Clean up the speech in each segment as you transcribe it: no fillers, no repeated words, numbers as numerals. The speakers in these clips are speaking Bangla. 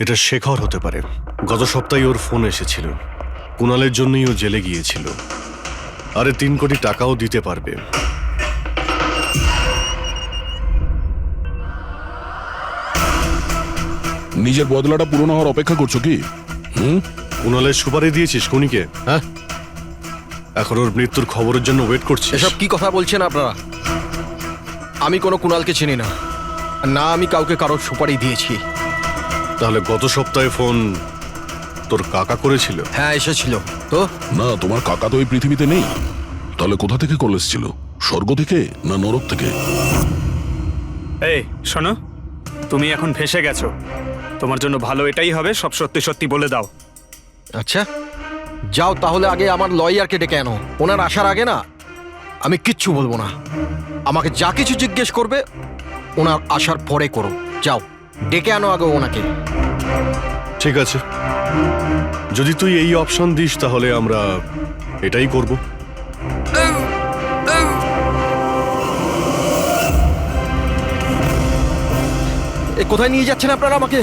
এটা শেখর হতে পারে। গত সপ্তাহে ওর ফোন এসেছিল। কুণালের জন্যই ও জেলে গিয়েছিল। আরে 3 কোটি টাকাও দিতে পারবে। নিজের বদলাটা পূরণ হওয়ার অপেক্ষা করছো কি? কুণালের সুপারি দিয়েছিস খুনিকে? হ্যাঁ, এখন ওর মৃত্যুর খবরের জন্য ওয়েট করছিস? এসব কি কথা বলছেন আপনারা? আমি কোনো কুণালকে চিনি না, না আমি কাউকে কারোর সুপারি দিয়েছি। তাহলে গত সপ্তাহে ফোন তোর কাকা করেছিল? হ্যাঁ এসেছিল তো। না, তোমার কাকা তো এই পৃথিবীতে নেই। তাহলে কোথা থেকে কল এসেছিল? স্বর্গ থেকে না নরক থেকে? এই শোনো, তুমি এখন ফেঁসে গেছো। তোমার জন্য ভালো এটাই হবে সব সত্যি সত্যি বলে দাও। আচ্ছা যাও তাহলে, আগে আমার লয়ারকে ডেকে আনো। ওনার আসার আগে না আমি কিচ্ছু বলবো না। আমাকে যা কিছু জিজ্ঞেস করবে ওনার আসার পরে করো। যাও ডেকে আনো আগে ওনাকে। ঠিক আছে, যদি তুই এই অপশন দিস তাহলে আমরা এটাই করব। এ কোথায় নিয়ে যাচ্ছেন আপনারা আমাকে?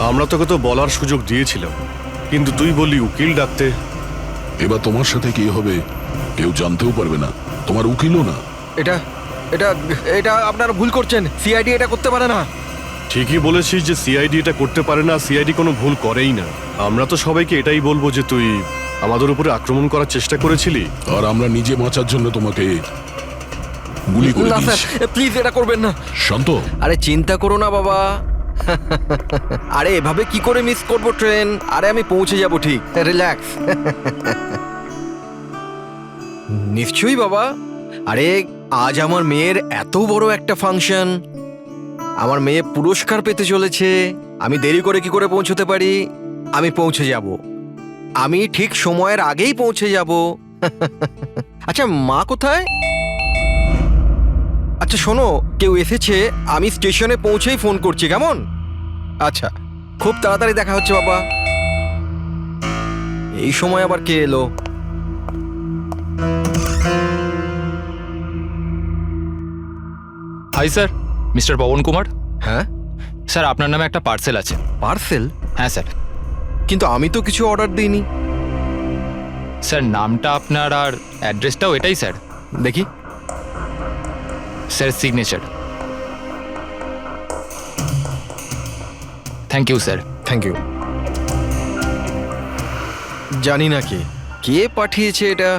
আমরা তোকে তো বলার সুযোগ দিয়েছিলাম, কিন্তু তুই বললি উকিল ডাকতে। এবার তোমার সাথে কি হবে কেউ জানতেও পারবে না, তোমার উকিলও না। এটা এটা এটা আপনারা ভুল করছেন। সিআইডি এটা করতে পারে না। ঠিকই বলেছিস যে সিআইডি এটা করতে পারে না। সিআইডি কোনো ভুল করেই না। আমরা তো সবাইকে এটাই বলবো যে তুই আমাদের উপরে আক্রমণ করার চেষ্টা করেছিলি। আর আমরা নিজে বাঁচার জন্য তোমাকে গুলি করে না দিয়েছি। স্যার প্লিজ এটা করবেন না। শান্ত। আরে চিন্তা করো না বাবা। আরে এভাবে কি করে মিস করবো ট্রেন? আরে আমি পৌঁছে যাব ঠিক, রিল্যাক্স। নিশ্চয়ই বাবা। আরে আজ আমার মেয়ের এত বড় একটা ফাংশন, আমার মেয়ে পুরস্কার পেতে চলেছে। আমি দেরি করে কি করে পৌঁছতে পারি? আমি পৌঁছে যাব, আমি ঠিক সময়ের আগেই পৌঁছে যাব। আচ্ছা মা কোথায়? আচ্ছা শোনো, কেউ এসেছে, আমি স্টেশনে পৌঁছেই ফোন করছি, কেমন? আচ্ছা খুব তাড়াতাড়ি দেখা হচ্ছে বাবা। এই সময় আবার কে এলো? Hi sir, mister Pavan Kumar. হ্যাঁ স্যার আপনার নামে একটা পার্সেল আছে। পার্সেল? হ্যাঁ স্যার। কিন্তু আমি তো কিছু অর্ডার দিইনি। স্যার নামটা আপনার আর অ্যাড্রেসটাও এটাই স্যার। দেখি। Sir signature. Thank you sir. Thank you. জানি না কে কে পাঠিয়েছে এটা।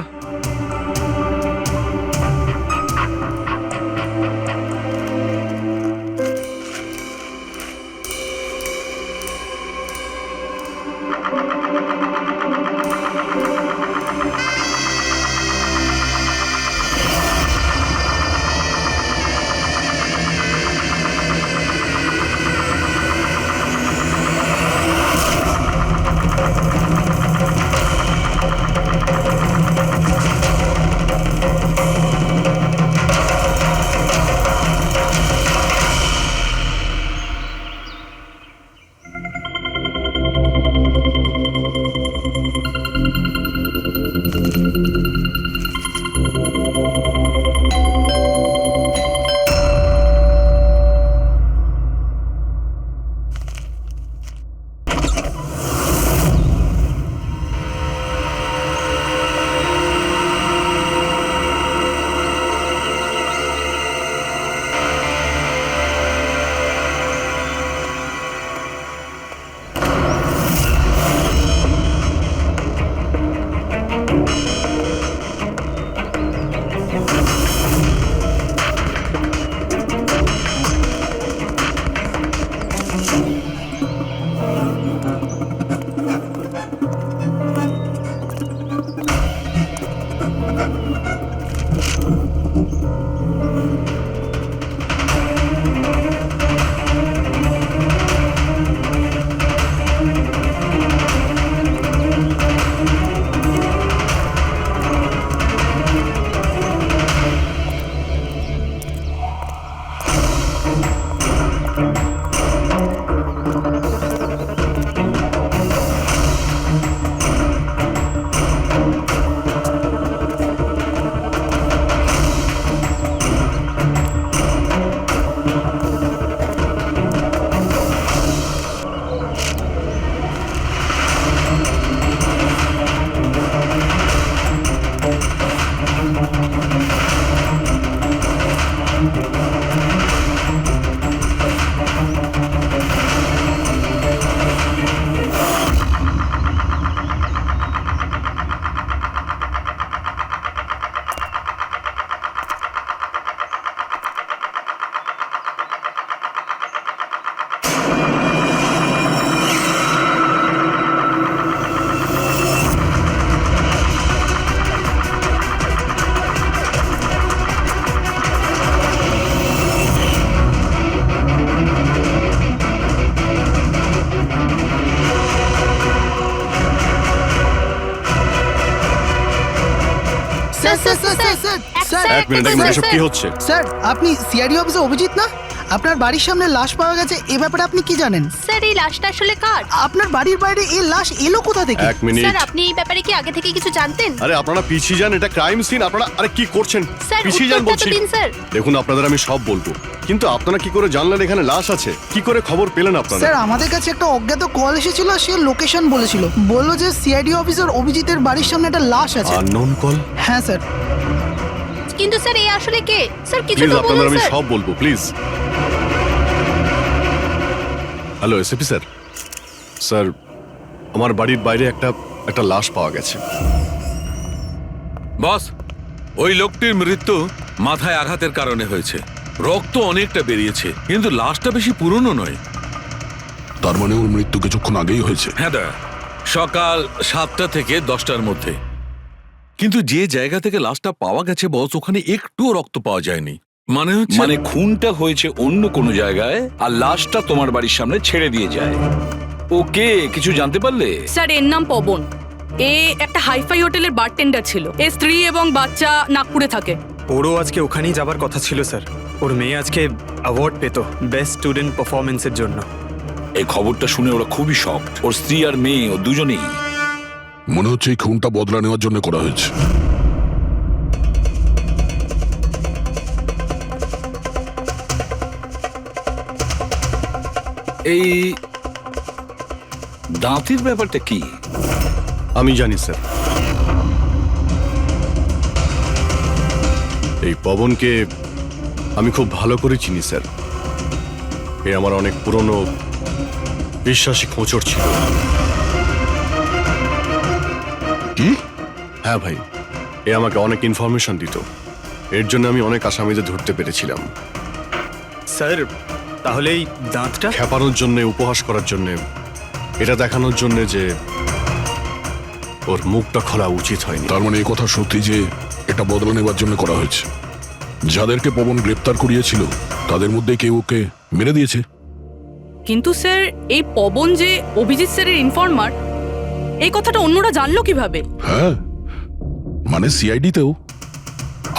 Sir sir sir sir sir sir এক মিনিট এসব কি হচ্ছে? স্যার আপনি সিআইডি অফিসে অভিজিৎ না? আপনার বাড়ির সামনে লাশ পাওয়া গেছে, এ ব্যাপারে আপনি কি জানেন? স্যার এই লাশটা আসলে কার? আপনার বাড়ির বাইরে এই লাশ এলো কোথা থেকে? এক মিনিট। স্যার আপনি এই ব্যাপারে কি আগে থেকে কিছু জানতেন? আরে আপনারা পিছিয়ে যান, এটা ক্রাইম সিন। আপনারা আরে কি করছেন? স্যার পিছিয়ে যান উত্তরটা তো বলছি। দিন স্যার। দেখুন আপনাদের আমি সব বলবো, কিন্তু আপনারা কি করে জানলেন এখানে লাশ আছে? কি করে খবর পেলেন আপনারা? স্যার আমাদের কাছে একটা অজ্ঞাত কল এসেছিল, সে লোকেশন বলেছিল, বললো যে সিআইডি অফিসার অভিজিতের বাড়ির সামনে একটা লাশ আছে। Unknown call? হ্যাঁ স্যার। কিন্তু স্যার এই আসলে কে? স্যার কিছু প্লিজ তো আপনাদের বলুন আমি স্যার। সব বলবো, please. Hello SAP sir. Sir আমার বাড়ির বাইরে একটা লাশ পাওয়া গেছে। বস, ওই লোকটির মৃত্যু মাথায় আঘাতের কারণে হয়েছে। রক্ত অনেকটা বেরিয়েছে, কিন্তু লাশটা বেশি পুরনো নয়। তার মানে ওর মৃত্যু কিছুক্ষণ আগেই হয়েছে। হ্যাঁ দা, সকাল 7টা থেকে 10টার মধ্যে। কিন্তু যে জায়গা থেকে লাশটা পাওয়া গেছে বস, ওখানে একটুও রক্ত পাওয়া যায়নি। মানে খুনটা হয়েছে অন্য কোনো জায়গায় আর লাশটা তোমার বাড়ির সামনে ছেড়ে দিয়ে যায়। ওকে কিছু জানতে পারলে? স্যার এর নাম পবন। এ একটা হাইফাই হোটেলের বারটেন্ডার ছিল। এর স্ত্রী এবং বাচ্চা নাগপুরে থাকে। ওরও আজকে ওখানেই যাবার কথা ছিল স্যার। ওর মেয়ে আজকে অ্যাওয়ার্ড পেত বেস্ট স্টুডেন্ট পারফরমেন্সের জন্য। এই খবরটা শুনে ওরা খুবই শকড। ওর স্ত্রী আর মেয়ে ও দুজনেই। মনে হচ্ছে এই খুনটা বদলা নেওয়ার জন্য করা হয়েছে। এই দাঁতের ব্যাপারটা কি? আমি জানি স্যার। এই পবনকে আমি খুব ভালো করে চিনি স্যার। এ আমার অনেক পুরনো বিশ্বাসী খোঁচর ছিল। কি? হ্যাঁ ভাই, এ আমাকে অনেক ইনফরমেশন দিত। এর জন্য আমি অনেক আসামিদের ধরতে পেরেছিলাম। স্যার তাহলে এই দাঁতটা? খেপানোর জন্য, উপহাস করার জন্য, এটা দেখানোর জন্য যে ওর মুখটা খোলা উচিত হয়নি। তার মানে এই কথা সত্যি যে এটা বদলা নেবার জন্য করা হয়েছে। যাদেরকে পবন গ্রেপ্তার করিয়েছিল তাদের মধ্যে কেউ ওকে মেরে দিয়েছে। কিন্তু স্যার এই পবন যে অভিজিৎ স্যারের ইনফরমার, এই কথাটা অন্যরা জানলো কিভাবে? হ্যাঁ, মানে সিআইডিতেও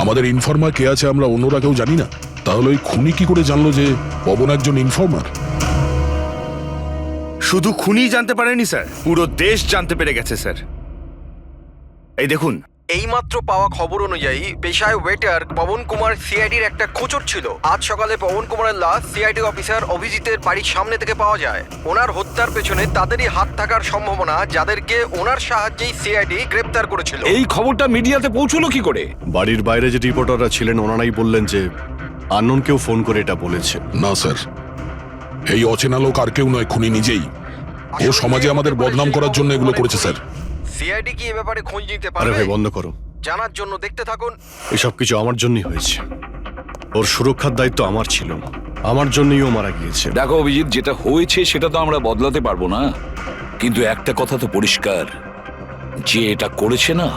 আমাদের ইনফরমার কে আছে আমরা অন্যরা কেউ জানি না। তাহলে ওই খুনি কি করে জানলো যে পবন একজন ইনফরমার? শুধু খুনি জানতে পারেনি স্যার, পুরো দেশ জানতে পেরে গেছে স্যার। এই দেখুন, এইমাত্র পাওয়া খবর অনুযায়ী পেশায় ওয়েটার পবন কুমার সিআইডির একটা খোঁচর ছিল। আজ সকালে পবন কুমারের লাশ সিআইডি অফিসার অভিজিতের বাড়ির সামনে থেকে পাওয়া যায়। ওনার হত্যার পেছনে তাদেরই হাত থাকার সম্ভাবনা, যাদেরকে ওনার সাহায্যেই সিআইডি গ্রেপ্তার করেছিল। এই খবরটা মিডিয়াতে পৌঁছলো কি করে? বাড়ির বাইরে যে রিপোর্টাররা ছিলেন ওনারাই বললেন যে আননোন কেউ ফোন করে এটা বলেছে। না স্যার, এই অচেনা লোক আর কেউ নয়, খুনি নিজেই। ও সমাজে আমাদের বদনাম করার জন্য এগুলো করেছে স্যার। সিআইডি কি এ ব্যাপারে খোঁজ নিতে আরে পারবে? ভাই বন্ধ করো। জানার জন্য দেখতে থাকুন। এসব কিছু আমার জন্যই হয়েছে। ওর সুরক্ষার দায়িত্ব আমার ছিল, আমার জন্যই ও মারা গিয়েছে। দেখো অভিজিৎ, যেটা হয়েছে সেটা তো আমরা বদলাতে পারবো না, কিন্তু একটা কথা তো পরিষ্কার, যে এটা করেছে না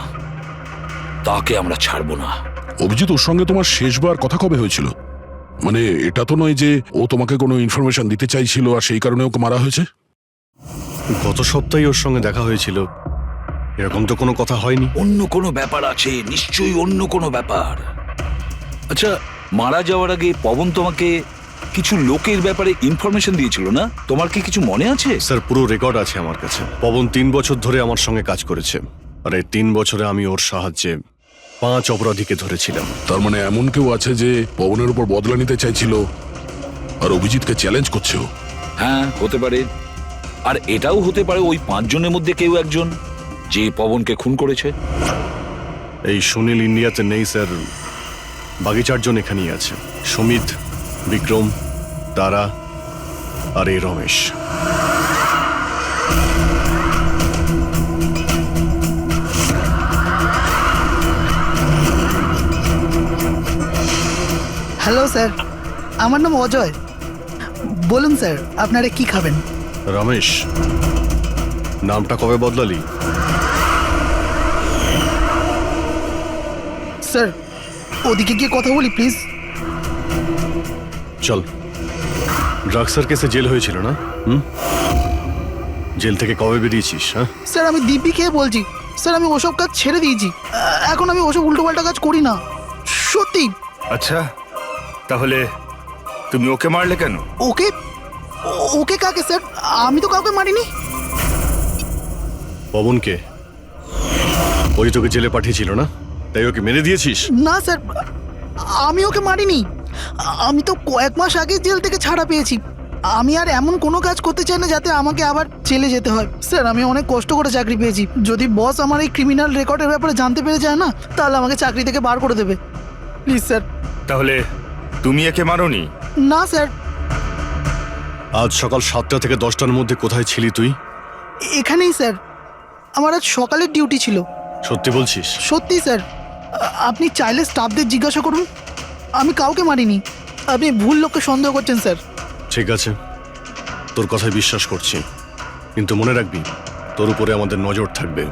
তাকে আমরা ছাড়বো না। অভিজিৎ, ওর সঙ্গে তোমার শেষবার কথা কবে হয়েছিল? মানে এটা তো নয় যে ও তোমাকে কোনো ইনফরমেশন দিতে চাইছিল আর সেই কারণে ওকে মারা হয়েছে? গত সপ্তাহে ওর সঙ্গে দেখা হয়েছিল, এরকম তো কোনো কথা হয়নি। অন্য কোনো ব্যাপার আছে, নিশ্চয়ই অন্য কোনো ব্যাপার। আচ্ছা, মারা যাওয়ার আগে পবন তোমাকে কিছু লোকের ব্যাপারে ইনফরমেশন দিয়েছিল না? তোমার কি কিছু মনে আছে? স্যার পুরো রেকর্ড আছে আমার কাছে। পবন 3 বছর ধরে আমার সঙ্গে কাজ করেছে, আর এই 3 বছরে আমি ওর সাহায্যে 5 অপরাধীকে ধরেছিলাম। তার মানে এমন কেউ আছে যে পবনের উপর বদলা নিতে চাইছিল আর অভিজিৎকে চ্যালেঞ্জ করছে ও? হ্যাঁ, হতে পারে। আর এটাও হতে পারে ওই 5 জনের মধ্যে কেউ একজন যে পবনকে খুন করেছে। এই সুনীল ইন্ডিয়াতে নেই স্যার, বাকি 4 জন এখানেই আছে। সুমিত, বিক্রম, তারা আর এই রমেশ। হ্যালো স্যার, আমার নাম অজয়। বলুন স্যার আপনারা কি খাবেন? রমেশ, নামটা কবে বদলালি? স্যার ওদিকে গিয়ে কথা বলি প্লিজ। চল। ড্রাগসের কেসে জেল হয়েছিল না? জেল থেকে কবে বেরিয়েছিস? হ্যাঁ, স্যার আমি দিব্যি খেয়ে বলছি স্যার, আমি ওসব কাজ ছেড়ে দিয়েছি। এখন আমি ওসব উল্টোপাল্টা কাজ করি না, সত্যি। আচ্ছা, তাহলে তুমি ওকে মারলে কেন? ওকে? ওকে কাকে স্যার? আমি তো কাউকে মারিনি। পবনকে? ওই তোকে জেলে পাঠিয়েছিল না, তাই ওকে মেরে দিয়েছিস? না স্যার, আমি ওকে মারিনি। আমি তো কয়েক মাস আগে জেল থেকে ছাড়া পেয়েছি। আমি আর এমন কোনো কাজ করতে চাই না যাতে আমাকে আবার জেলে যেতে হয়। স্যার আমি অনেক কষ্ট করে চাকরি পেয়েছি। যদি বস আমার এই ক্রিমিনাল রেকর্ডের ব্যাপারে জানতে পেরে যায় না, তাহলে আমাকে চাকরি থেকে বার করে দেবে। Please sir. তাহলে তুমি একে মারোনি? না স্যার। আজ সকাল 7টা থেকে 10টার মধ্যে কোথায় ছিলি তুই? এখানেই স্যার, আমার আজ সকালের ডিউটি ছিল। সত্যি বলছিস? সত্যি স্যার, আপনি চাইলে স্টাফদের জিজ্ঞাসা করুন, আমি কাউকে মারিনি। আপনি ভুল লোককে সন্দেহ করছেন স্যার। ঠিক আছে, তোর কথায় বিশ্বাস করছি, কিন্তু মনে রাখবি তোর উপরে আমাদের নজর থাকবে।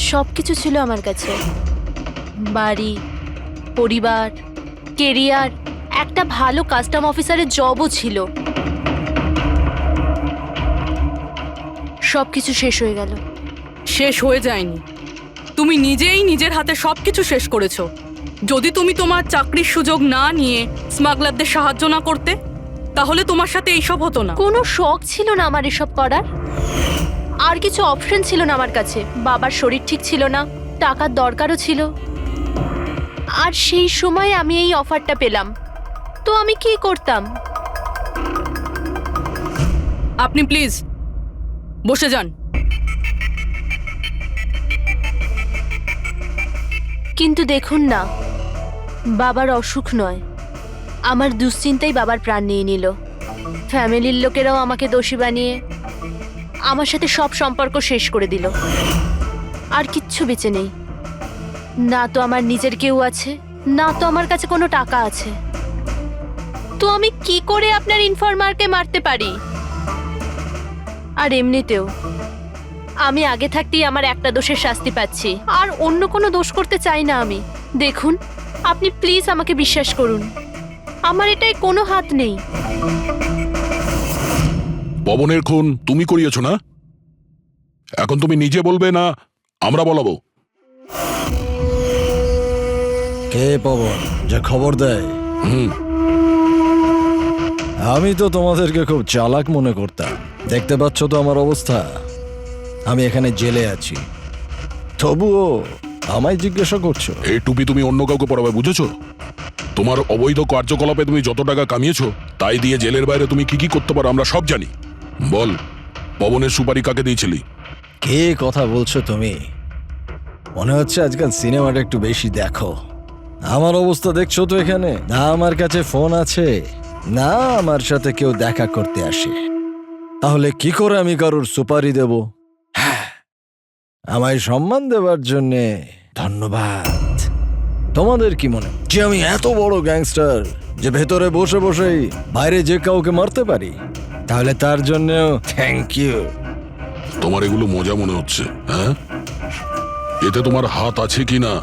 সব কিছু ছিল আমার কাছে, বাড়ি, পরিবার, কেরিয়ার, একটা ভালো কাস্টম অফিসারের জবও ছিল। সব কিছু শেষ হয়ে গেল। শেষ হয়ে যায়নি, তুমি নিজেই নিজের হাতে সবকিছু শেষ করেছো। যদি তুমি তোমার চাকরির সুযোগ না নিয়ে স্মাগলারদের সাহায্য না করতে, তাহলে তোমার সাথে এইসব হতো না। কোনো শখ ছিল না আমার এসব করার, আর কিছু অপশন ছিল না আমার কাছে। বাবার শরীর ঠিক ছিল না, টাকার দরকারও ছিল, আর সেই সময় আমি এই অফারটা পেলাম, তো আমি কি করতাম? আপনি প্লিজ বসে যান। কিন্তু দেখুন না, বাবার অসুখ নয়, আমার দুশ্চিন্তাই বাবার প্রাণ নিয়ে নিল। ফ্যামিলির লোকেরাও আমাকে দোষী বানিয়ে আমার সাথে সব সম্পর্ক শেষ করে দিল। আর কিচ্ছু বেঁচে নেই, না তো আমার নিজের কেউ আছে, না তো আমার কাছে কোনো টাকা আছে। তো আমি কি করে আপনার ইনফরমারকে মারতে পারি? আর এমনিতেও আমি আগে থাকতেই আমার একটা দোষের শাস্তি পাচ্ছি, আর অন্য কোনো দোষ করতে চাই না আমি। দেখুন, আপনি প্লিজ আমাকে বিশ্বাস করুন, আমার এটায় কোনো হাত নেই। পবনের খুন তুমি করিয়েছো না? এখন তুমি নিজে বলবে না আমরা বলাবো? কে পবন যে খবর দেয়? আমি তো তোমাদেরকে খুব চালাক মনে করতাম। দেখতে পাচ্ছ তো আমার অবস্থা, আমি এখানে জেলে আছি, তবুও আমায় জিজ্ঞাসা করছো? এই টুপি তুমি অন্য কাউকে পরাবে, বুঝেছো? তোমার অবৈধ কার্যকলাপে তুমি যত টাকা কামিয়েছো, তাই দিয়ে জেলের বাইরে তুমি কি কি করতে পারো আমরা সব জানি। বল, পবনের সুপারি কাকে দিয়েছিলি? কে কথা বলছো তুমি? মনে হচ্ছে আজকাল সিনেমাটা একটু বেশি দেখো। আমার অবস্থা দেখছো তো এখানে, না আমার কাছে ফোন আছে, না আমার সাথে কেউ দেখা করতে আসে। তাহলে কি করে আমি কারোর সুপারি দেব? আমায় সম্মান দেওয়ার জন্যে ধন্যবাদ। তোমাদের কি মনে যে আমি এত বড় গ্যাংস্টার যে ভেতরে বসে বসেই বাইরে যে কাউকে মারতে পারি? তাহলে তার জন্যও থ্যাংক ইউ। তোমার এগুলো মজা মনে হচ্ছে, হ্যাঁ? এতে তোমার হাত আছে কি না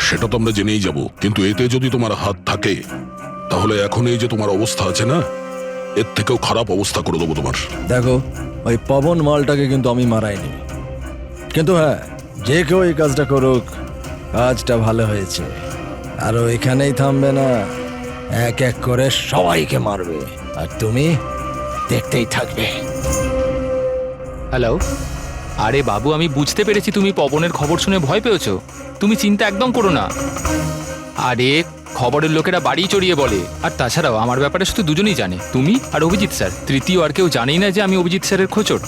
সেটা তো আমরা জেনেই যাব, কিন্তু এতে যদি তোমার হাত থাকে তাহলে এখন এই যে তোমার অবস্থা আছে না, এর থেকেও খারাপ অবস্থা করে দেবো তোমার। দেখো, ওই পবন মালটাকে কিন্তু আমি মারাইনি, কিন্তু হ্যাঁ, যে কেউ এই কাজটা করুক, কাজটা ভালো হয়েছে। আর ও এখানেই থামবে না, এক এক করে সবাইকে মারবে, আর তুমি দেখতেই থাকবে। হ্যালো, আরে বাবু, আমি বুঝতে পেরেছি তুমি পবনের খবর শুনে ভয় পেয়েছো। তুমি চিন্তা একদম করো না। আরে খবরের লোকেরা বাড়ি চড়িয়ে বলে, আর তাছাড়াও আমার ব্যাপারে শুধু দুজনেই জানে, তুমি আর অভিজিৎ স্যার। তৃতীয় আর কেউ জানেই না যে আমি অভিজিৎ স্যারের খোঁচর।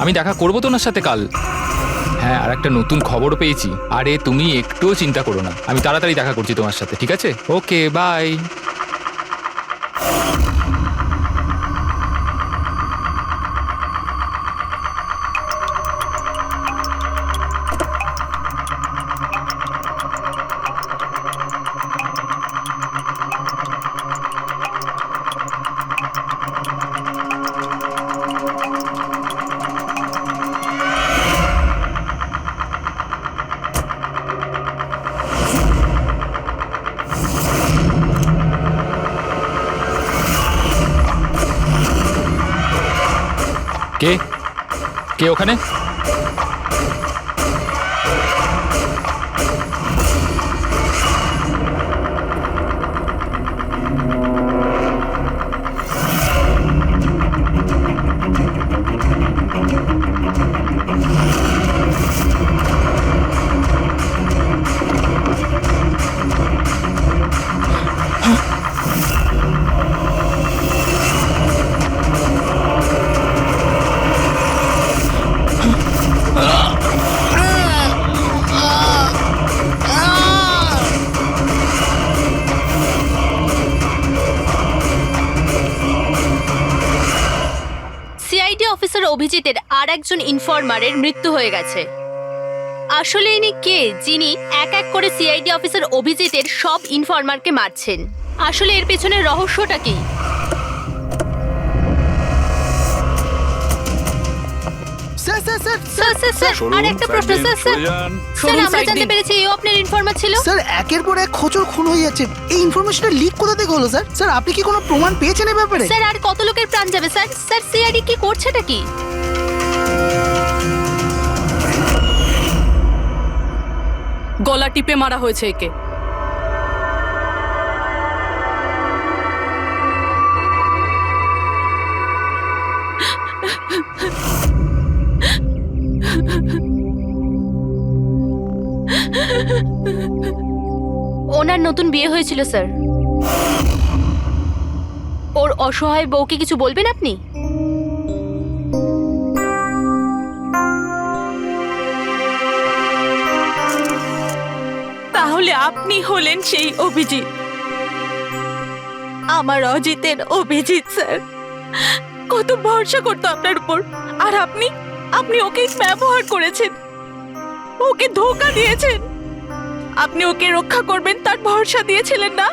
আমি দেখা করবো তো ওনার সাথে কাল। হ্যাঁ, আর একটা নতুন খবরও পেয়েছি। আরে তুমি একটুও চিন্তা করো না, আমি তাড়াতাড়ি দেখা করছি তোমার সাথে, ঠিক আছে? ওকে, বাই। কে কে ওখানে? সিআইডি অফিসার অভিজিতের আর একজন ইনফরমারের মৃত্যু হয়ে গেছে। আসলে ইনি কে যিনি এক এক করে সিআইডি অফিসার অভিজিতের সব ইনফরমারকে মারছেন? আসলে এর পেছনের রহস্যটা কি? Sir sir sir sir sir sir আর একটা প্রশ্ন স্যার স্যার স্যার আমরা জানতে পেরেছি এও আপনার ইনফরমার ছিল। স্যার একের পর এক খোঁচর খুন হয়ে যাচ্ছে, এই ইনফরমেশনটা লিক কোথা থেকে হলো স্যার? স্যার আপনি কি কোনো প্রমাণ পেয়েছেন এই ব্যাপারে? স্যার আর কত লোকের প্রাণ যাবে স্যার? স্যার সিআইডি কি করছেটা কি? গলা টিপে মারা হয়েছে একে। ওনার নতুন বিয়ে হয়েছিল স্যার। ওর অসহায় বউকে কিছু বলবেন আপনি? তাহলে আপনি হলেন সেই অভিজিৎ, আমার অজিতের অভিজিৎ স্যার। কত ভরসা করতো আপনার উপর, আর আপনি আপনি ওকে ব্যবহার করেছেন, ওকে ধোঁকা দিয়েছেন। আপনি ওকে রক্ষা করবেন তার ভরসা দিয়েছিলেন না?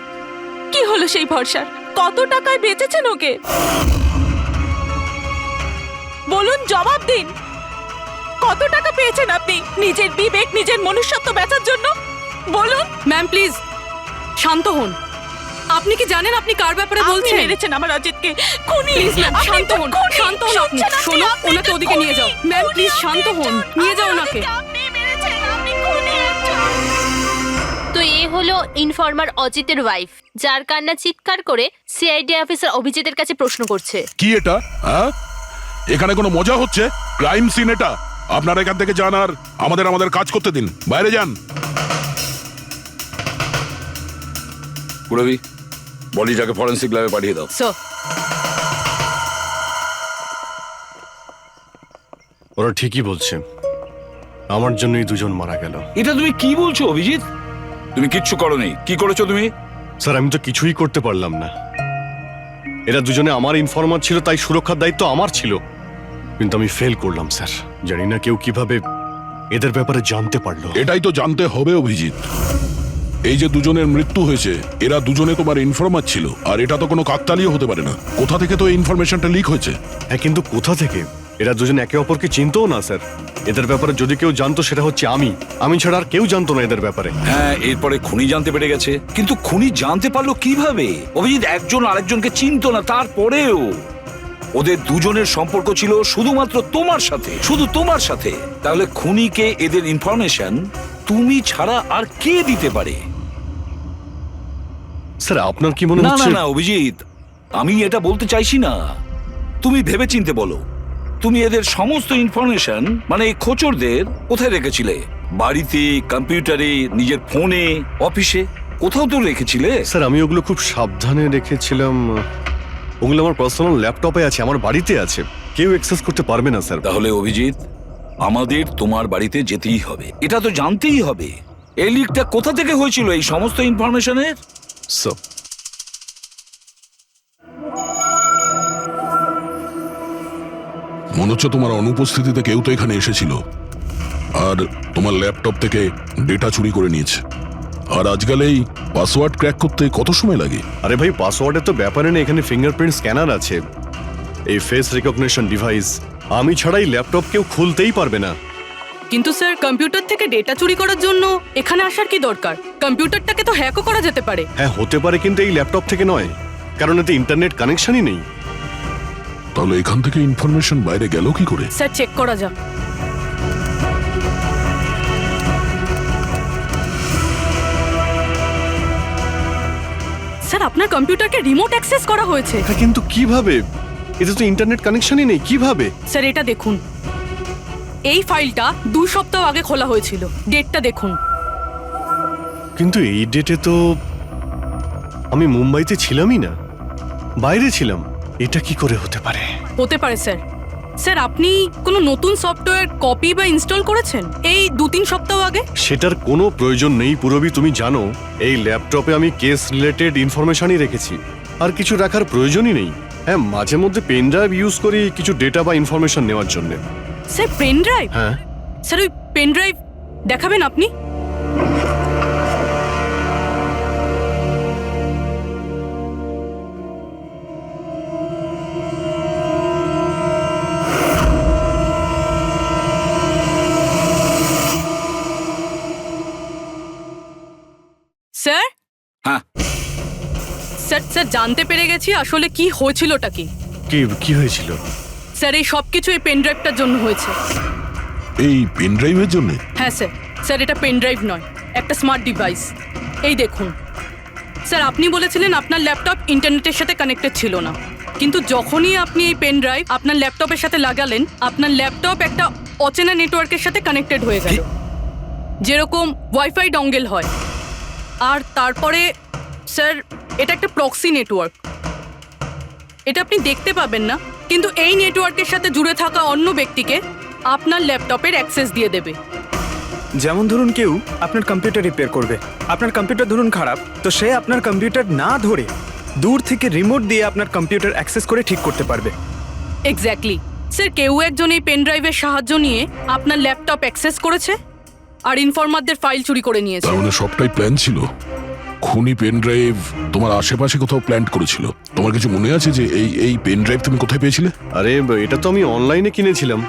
কি হলো সেই ভরসার? কত টাকায় বেচেছেন ওকে? বলুন, জবাব দিন। কত টাকা পেয়েছেন আপনি নিজের বিবেক, নিজের মনুষ্যত্ব বেচার জন্য? বলুন। ম্যাম প্লিজ শান্ত হন। আপনি কি জানেন আপনি কার ব্যাপারে আপনি বলছেন? মেরেছেন আমার অজিতকে। খুনি। প্লিজ ম্যাম আপনি শান্ত একটা হন, খুনি। শান্ত হন আপনি। শুনছেন শোনো, আপনি ওনাকে একটা ওদিকে নিয়ে যাও। খুনি। ম্যাম প্লিজ খুনি শান্ত আপনি হন, একজন। নিয়ে যাও আমার ওনাকে। অজিতকে আপনি মেরেছেন, আপনি খুনি একজন। তো এ হলো ইনফরমার অজিতের ওয়াইফ, যার কান্না চিৎকার করে সিআইডি অফিসার অভিজিতের কাছে প্রশ্ন করছে। কি এটা? হ্যাঁ, এখানে কোনো মজা হচ্ছে? ক্রাইম সিন এটা। আপনারা এখান থেকে যান আর আমাদের কাজ করতে দিন। বাইরে যান। পুরবি, বডিটাকে ফরেন্সিক ল্যাবে পাঠিয়ে দাও। স্যার ওরা ঠিকই বলছে, আমার জন্যই দুজন মারা গেল। এটা তুমি কি বলছো অভিজিৎ? তুমি কিচ্ছু করোনি। কি করেছো তুমি? স্যার আমি তো কিছুই করতে পারলাম না। এরা দুজনে আমার ইনফরমার ছিল, তাই সুরক্ষার দায়িত্ব আমার ছিল, কিন্তু আমি ফেল করলাম স্যার। জানি না কেউ কিভাবে এদের ব্যাপারে জানতে পারলো। এটাই তো জানতে হবে অভিজিৎ। এই যে দুজনের মৃত্যু হয়েছে, এরা দুজনে তোমার ইনফরমার ছিল, আর এটা তো কোনো কাকতালীয় হতে পারে না। কোথা থেকে তো ইনফরমেশনটা লিক হয়েছে? হ্যাঁ, কিন্তু কোথা থেকে? এরা দুজন একে অপরকে চিনতও না স্যার। এদের ব্যাপারে যদি কেউ জানতো সেটা হচ্ছে আমি ছাড়া আর কেউ জানতো না এদের ব্যাপারে। হ্যাঁ, এরপরে খুনি জানতে পেরে গেছে। কিন্তু খুনি জানতে পারলো কিভাবে? অভিজিৎ একজন আরেকজনকে চিনতো না, তারপরেও ওদের দুজনের সম্পর্ক ছিল শুধুমাত্র তোমার সাথে, শুধু তোমার সাথে। তাহলে খুনিকে এদের ইনফরমেশন তুমি ছাড়া আর কে দিতে পারে? স্যার আপনার কি মনে না না হচ্ছে? না অভিজিৎ, আমি এটা বলতে চাইছি না। তুমি ভেবেচিন্তে বলো, তুমি এদের সমস্ত ইনফরমেশন মানে এই খোঁচরদের কোথায় রেখেছিলে? বাড়িতে, কম্পিউটারে, নিজের ফোনে, অফিসে, কোথাও তো রেখেছিলে। স্যার আমি ওগুলো খুব সাবধানে রেখেছিলাম। ওগুলো আমার পার্সোনাল ল্যাপটপে আছে, আমার বাড়িতে আছে, কেউ অ্যাক্সেস করতে পারবে না স্যার। তাহলে অভিজিৎ, আমাদের তোমার বাড়িতে যেতেই হবে, এটা তো জানতেই হবে এই লিকটা কোথা থেকে হয়েছিল এই সমস্ত ইনফরমেশনের। স্যার মনে হচ্ছে তোমার অনুপস্থিতিতে কেউ তো এখানে এসেছিল আর তোমার ল্যাপটপ থেকে ডেটা চুরি করে নিয়েছে। আর আজকাল এই পাসওয়ার্ড ক্র্যাক করতে কত সময় লাগে? আরে ভাই, পাসওয়ার্ডের তো ব্যাপারে না, এখানে ফিঙ্গারপ্রিন্ট স্ক্যানার আছে, এই ফেস রিকগনিশন ডিভাইস। আমি ছাড়াই ল্যাপটপ কেউ খুলতেই পারবে না। কিন্তু স্যার কম্পিউটার থেকে ডেটা চুরি করার জন্য এখানে আসার কি দরকার? কম্পিউটারটাকে তো হ্যাকও করা যেতে পারে। হ্যাঁ হতে পারে, কিন্তু এই ল্যাপটপ থেকে নয়, কারণ এতে ইন্টারনেট কানেকশনই নেই। তাহলে এখান থেকে ইনফরমেশন বাইরে গেল কি করে? স্যার চেক করা যাক। স্যার আপনার কম্পিউটারকে রিমোট অ্যাক্সেস করা হয়েছে। হ্যাঁ, কিন্তু কিভাবে? এতে তো ইন্টারনেট কানেকশনই নেই, কিভাবে? স্যার এটা দেখুন, এই ফাইলটা 2 সপ্তাহ আগে খোলা হয়েছিল। ডেটটা দেখুন। কিন্তু এই ডেটে তো আমি মুম্বাইতে ছিলামই না, বাইরে ছিলাম। এটা কি করে হতে পারে? হতে পারে স্যার। স্যার আপনি কোনো নতুন সফটওয়্যার কপি বা ইনস্টল করেছেন এই 2-3 সপ্তাহ আগে? সেটার কোনো প্রয়োজন নেই পুরবি, তুমি জানো এই ল্যাপটপে আমি কেস রিলেটেড ইনফরমেশনই রেখেছি, আর কিছু রাখার প্রয়োজনই নেই। হ্যাঁ, মাঝে মধ্যে পেন ড্রাইভ ইউজ করি কিছু ডেটা বা ইনফরমেশন নেওয়ার জন্য। Sir pen drive? হ্যাঁ স্যার ওই পেন ড্রাইভ দেখাবেন আপনি? স্যার? হ্যাঁ। স্যার স্যার জানতে পেরে গেছি আসলে কি হয়েছিলটা কি। কি হয়েছিল? স্যার এই সব কিছু এই পেন ড্রাইভটার জন্য হয়েছে। এই পেন ড্রাইভের জন্য? হ্যাঁ স্যার। স্যার এটা পেন ড্রাইভ নয়, একটা স্মার্ট ডিভাইস। এই দেখুন স্যার, আপনি বলেছিলেন আপনার ল্যাপটপ ইন্টারনেটের সাথে কানেক্টেড ছিল না, কিন্তু যখনই আপনি এই পেন ড্রাইভ আপনার ল্যাপটপের সাথে লাগালেন, আপনার ল্যাপটপ একটা অচেনা নেটওয়ার্কের সাথে কানেক্টেড হয়ে গেল, যেরকম ওয়াইফাই ডঙ্গেল হয়। আর তারপরে স্যার এটা একটা প্রক্সি নেটওয়ার্ক। এটা আপনি দেখতে পাবেন না, কিন্তু এই নেটওয়ার্কের সাথে জুড়ে থাকা অন্য ব্যক্তিকে আপনার ল্যাপটপের অ্যাক্সেস দিয়ে দেবে। যেমন ধরুন কেউ আপনার কম্পিউটার রিপেয়ার করবে, আপনার কম্পিউটার ধরুন খারাপ, তো সে আপনার কম্পিউটার না ধরে দূর থেকে রিমোট দিয়ে আপনার কম্পিউটার অ্যাক্সেস করে ঠিক করতে পারবে। এক্স্যাক্টলি স্যার, কেউ একজন এই পেন ড্রাইভের সাহায্য নিয়ে আপনার ল্যাপটপ অ্যাক্সেস করেছে আর ইনফরমারদের ফাইল চুরি করে নিয়েছে। তার মানে সবটাই প্ল্যান ছিল। খুনি পেন ড্রাইভ তোমার আশেপাশে কোথাও প্ল্যান্ট করেছিল। তোমার কিছু মনে আছে যে এই পেন ড্রাইভ তুমি কোথায় পেয়েছিলে? আরে এটা তো আমি অনলাইনে কিনেছিলাম,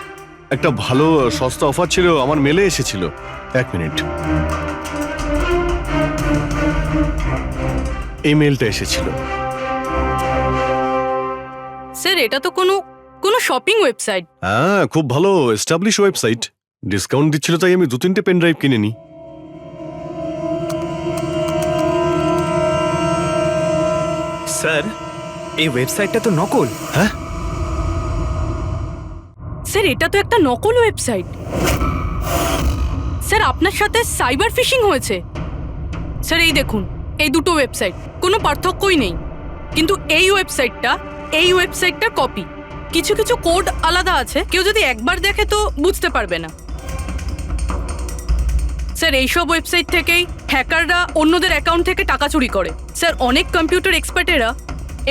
একটা ভালো সস্তা অফার ছিল, আমার মেলে এসেছিল। 1 মিনিট, এই মেলটা এসেছিল। স্যার এটা তো কোনো শপিং ওয়েবসাইট। হ্যাঁ, খুব ভালো এস্টাবলিশ ওয়েবসাইট, ডিসকাউন্ট দিচ্ছিল তাই আমি 2-3টে পেন ড্রাইভ কিনে নিই। স্যার এই ওয়েবসাইটটা তো নকল। হ্যাঁ স্যার এটা তো একটা নকল ওয়েবসাইট। স্যার আপনার সাথে সাইবার ফিশিং হয়েছে। স্যার এই দেখুন, এই দুটো ওয়েবসাইট কোনো পার্থক্যই নেই, কিন্তু এই ওয়েবসাইটটার কপি। কিছু কিছু কোড আলাদা আছে, কেউ যদি একবার দেখে তো বুঝতে পারবে না। স্যার এইসব ওয়েবসাইট থেকেই হ্যাকাররা অন্যদের অ্যাকাউন্ট থেকে টাকা চুরি করে। স্যার অনেক কম্পিউটার এক্সপার্টেরা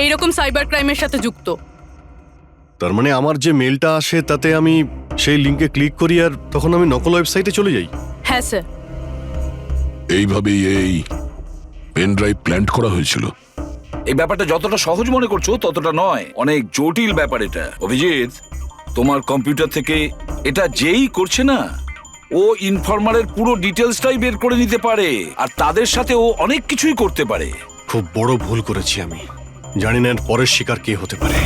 এইরকম সাইবার ক্রাইমের সাথে যুক্ত। তার মানে আমার যে মেলটা আসে তাতে আমি সেই লিঙ্কে ক্লিক করি আর তখন আমি নকল ওয়েবসাইটে চলে যাই। হ্যাঁ স্যার। এইভাবেই এই পেন ড্রাইভ প্ল্যান্ট করা হয়েছিল। এই ব্যাপারটা যতটা সহজ মনে করছো ততটা নয়, অনেক জটিল ব্যাপার এটা। অভিজিৎ, তোমার কম্পিউটার থেকে এটা যেই করছে না, ও ইনফরমারের পুরো ডিটেলসটাই বের করে নিতে পারে, আর তাদের সাথে ও অনেক কিছুই করতে পারে। খুব বড় ভুল করেছি আমি, জানি না এর পরের শিকার কে হতে পারে।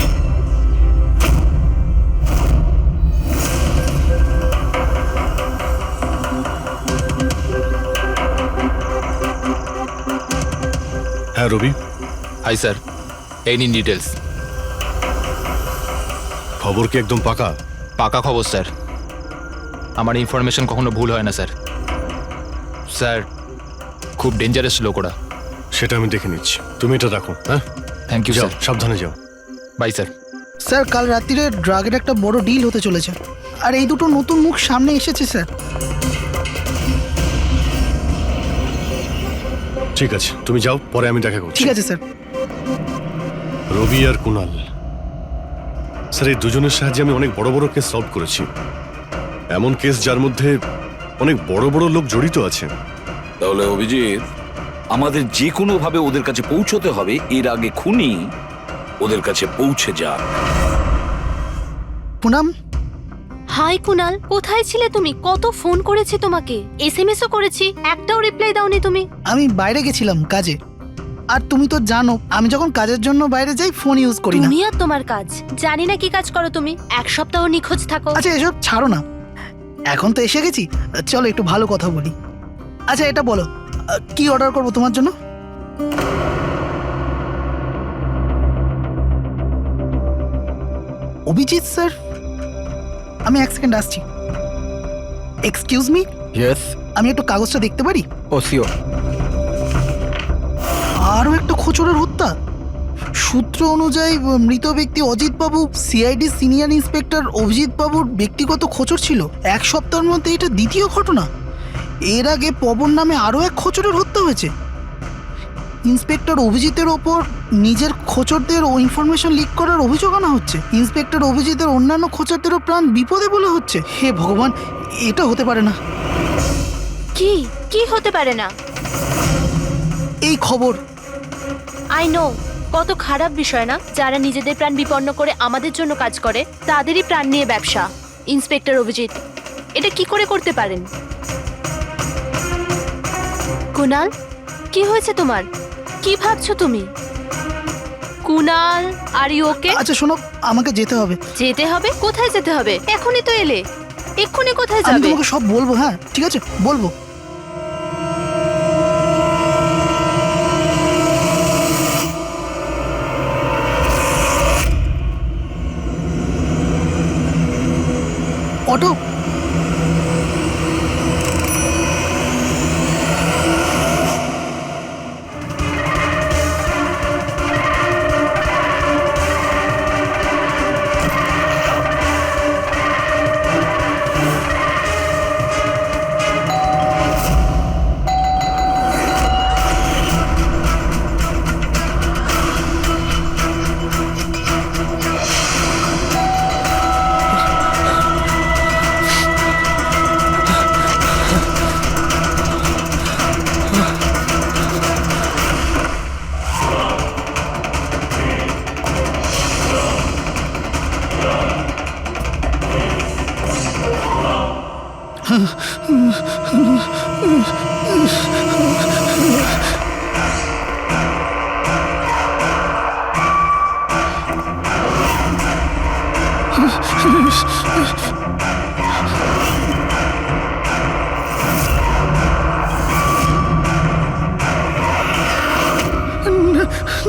হ্যাঁ রবি। হাই স্যার, এই নিন ডিটেলস। খবর কি একদম পাকা? পাকা খবর স্যার, আমার ইনফরমেশন কখনো ভুল হয় না স্যার। স্যার খুব ডেঞ্জারাস লোক ওরা। সেটা আমি দেখে নিচ্ছি, তুমি এটা রাখো। হ্যাঁ থ্যাংক ইউ যাও, স্যার। সাবধানে যাও। By sir. স্যার কাল রাত্রিরে ড্রাগের একটা বড় ডিল হতে চলেছে, আর এই দুটো নতুন মুখ সামনে এসেছে স্যার। ঠিক আছে, তুমি যাও, পরে আমি দেখা করছি। ঠিক আছে স্যার। রবি আর কুনাল, স্যার এই দুজনের সাহায্যে আমি অনেক বড় বড় কেস সলভ করেছি, এমন কেস যার মধ্যে অনেক বড় বড় লোক জড়িত আছে। তাহলে অভিজিৎ, আমাদের যে কোনো ভাবে ওদের কাছে পৌঁছতে হবে, এর আগে খুনি ওদের কাছে পৌঁছে যাক। পুনাম, হাই কুনাল, কোথায় ছিলে তুমি? কত ফোন করেছি তোমাকে, এসএমএসও করেছি, একটাও রিপ্লাই দাওনি তুমি। আমি বাইরে গেছিলাম কাজে। আর তুমি তো জানো আমি যখন কাজের জন্য বাইরে যাই ফোন ইউজ করি না। তুমি আর তোমার কাজ, জানি না কি কাজ করো তুমি, এক সপ্তাহ নিখোঁজ থাকো। আচ্ছা এসব ছাড়ো না, এখন তো এসে গেছি, চলো একটু ভালো কথা বলি। আচ্ছা এটা বলো, কি অর্ডার করবো তোমার জন্য? অভিজিৎ স্যার, আমি এক সেকেন্ড আসছি। Excuse me, yes. আমি একটু কাগজটা দেখতে পারি? ও শিওর। আরও একটা খোঁচরের হত্যা। সূত্র অনুযায়ী মৃত ব্যক্তি অজিত বাবু সিআইডি সিনিয়র ইন্সপেক্টর অভিজিৎ বাবুর ব্যক্তিগত খোঁচর ছিল। এক সপ্তাহের মধ্যে এটা দ্বিতীয় ঘটনা। এর আগে পবন নামে আরও এক খোঁচরের হত্যা হয়েছে। ইন্সপেক্টর অভিজিতের ওপর নিজের খোঁচরদের ও ইনফরমেশন লিক করার অভিযোগ আনা হচ্ছে। ইন্সপেক্টর অভিজিতের অন্যান্য খোঁচরদেরও প্রাণ বিপদে বলে হচ্ছে। হে ভগবান, এটা হতে পারে না। কি কি হতে পারে না? এই খবর আই নো, কত খারাপ বিষয় না? যারা নিজেদের প্রাণ বিপন্ন করে আমাদের জন্য কাজ করে তাদেরই প্রাণ নিয়ে ব্যবসা। ইন্সপেক্টর অভিজিৎ এটা কি করে করতে পারেন? কুনাল, কি হয়েছে তোমার? কি ভাবছো তুমি? Kunal, are you okay? আচ্ছা শোনো, আমাকে যেতে হবে। যেতে হবে? কোথায় যেতে হবে? এখনই তো এলে, এক্ষুনি কোথায় আমি যাবে? তোমাকে সব বলবো। হ্যাঁ ঠিক আছে, বলবো। অটো,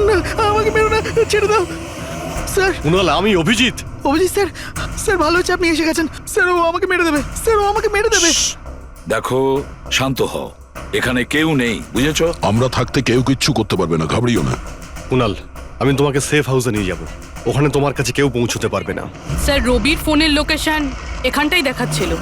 না আমাকে মেরো না, ছেড়ে দাও স্যার। কুনাল, আমি অভিজিৎ। অভিজিৎ স্যার, স্যার ভালো হচ্ছে আপনি এসে গেছেন। স্যার ও আমাকে মেরে দেবে, স্যার ও আমাকে মেরে দেবে। দেখো, শান্ত হও, এখানে কেউ নেই, বুঝেছো? আমরা থাকতে কেউ কিচ্ছু করতে পারবে না, ঘাবড়িও না। কুনাল, আমি তোমাকে সেফ হাউসে নিয়ে যাব। ওখানে তোমার কাছে কেউ পৌঁছতে পারবে না। স্যার রবির ফোনের লোকেশন এখানটাই দেখাচ্ছিল।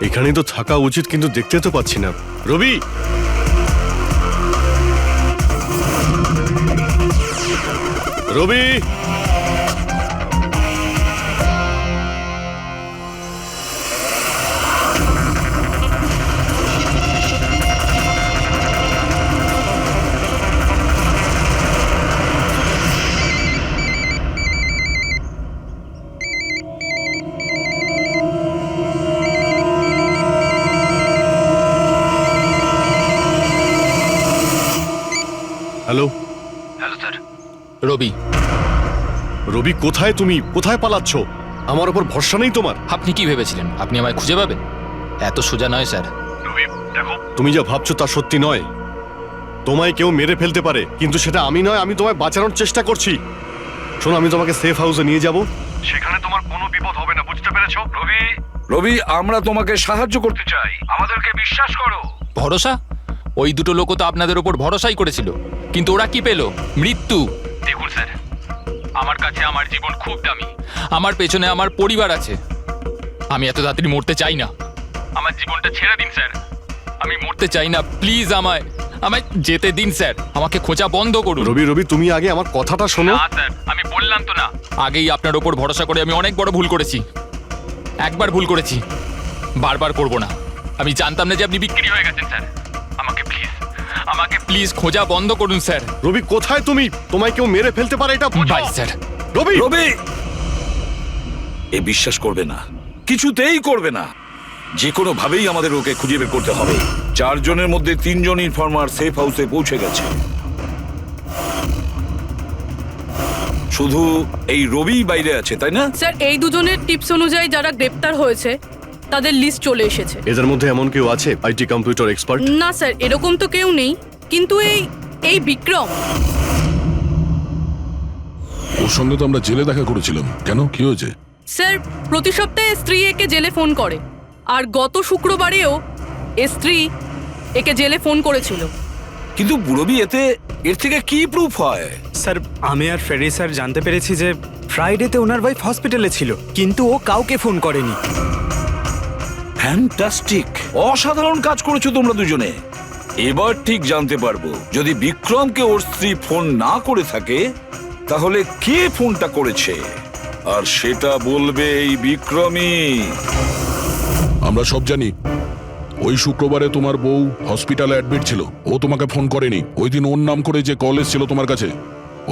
এখানেই তো থাকা উচিত, কিন্তু দেখতে তো পাচ্ছি না। রবি, রবি, হ্যালো। রবি, রবি কোথায়? তুমি কোথায় পালাচ্ছ? আমার ওপর ভরসা নেই তোমার? আপনি কি ভেবেছিলেন আপনি আমায় খুঁজে পাবেন? এত সোজা নয় স্যার। তুমি যা ভাবছো তা সত্যি নয়। তোমায় কেউ মেরে ফেলতে পারে, কিন্তু সেটা আমি নয়। আমি তোমায় বাঁচানোর চেষ্টা করছি। শোনো, আমি তোমাকে সেফ হাউসে নিয়ে যাব। সেখানে তোমার কোনো বিপদ হবে না, বুঝতে পেরেছো? রবি, রবি, আমরা তোমাকে সাহায্য করতে চাই, আমাদেরকে বিশ্বাস করো। ভরসা? ওই দুটো লোকও তো আপনাদের ওপর ভরসাই করেছিল, কিন্তু ওরা কি পেল? মৃত্যু। দেখুন স্যার, আমার কাছে আমার জীবন খুব দামি। আমার পেছনে আমার পরিবার আছে। আমি এত তাড়াতাড়ি মরতে চাই না। আমার জীবনটা ছেড়ে দিন স্যার, আমি মরতে চাই না। প্লিজ আমায় আমায় যেতে দিন স্যার। আমাকে খোঁজা বন্ধ করুন। রবি, রবি, তুমি আগে আমার কথাটা শোনো। না স্যার, আমি বললাম তো না, আগেই আপনার ওপর ভরসা করে আমি অনেক বড় ভুল করেছি। একবার ভুল করেছি, বারবার করব না। আমি জানতাম না যে আপনি বিক্রি হয়ে গেছেন স্যার। আমাকে প্লিজ খোঁজা বন্ধ করুন স্যার। রবি, কোথায় তুমি? তোমায় কেউ মেরে ফেলতে পারে, এটা বুঝো। By sir. রবি, রবি, এ বিশ্বাস করবে না, কিছুতেই করবে না। যে কোনো ভাবেই আমাদের ওকে খুঁজে বের করতে হবে। 4 জনের মধ্যে 3 জন ইনফর্মার সেফ হাউসে পৌঁছে গেছে। শুধু এই রবি বাইরে আছে, তাই না? স্যার, এই দুজনের টিপস অনুযায়ী যারা গ্রেপ্তার হয়েছে তাদের লিস্ট চলে এসেছে। এদের মধ্যে এমন কেউ আছে আইটি কম্পিউটার এক্সপার্ট? না স্যার, এরকম তো কেউ নেই, কিন্তু এই বিক্রম। ওর সঙ্গে তো আমরা জেলে দেখা করেছিলাম, কেন কি হয়েছে? স্যার, প্রতি সপ্তাহে স্ত্রী একে জেলে ফোন করে, আর গত শুক্রবারেও স্ত্রী একে জেলে ফোন করেছিল। কিন্তু বুড়বি এর থেকে কি প্রুফ হয়? স্যার, আমি আর ফেরি স্যার জানতে পেরেছি যে ফ্রাইডেতে ওনার ওয়াইফ হসপিটালে ছিল, কিন্তু ও কাউকে ফোন করেনি। ফ্যান্টাস্টিক, অসাধারণ কাজ করেছো তোমরা দুজনে। এবার ঠিক জানতে পারবো যদি বিক্রমকে ওর স্ত্রী ফোন না করে থাকে তাহলে কে ফোনটা করেছে, আর সেটা বলবে এই বিক্রমই। আমরা সব জানি ওই শুক্রবারে তোমার বউ হসপিটালে অ্যাডমিট ছিল, ও তোমাকে ফোন করেনি। ওই দিন ওর নাম করে যে কল এসেছিল তোমার কাছে,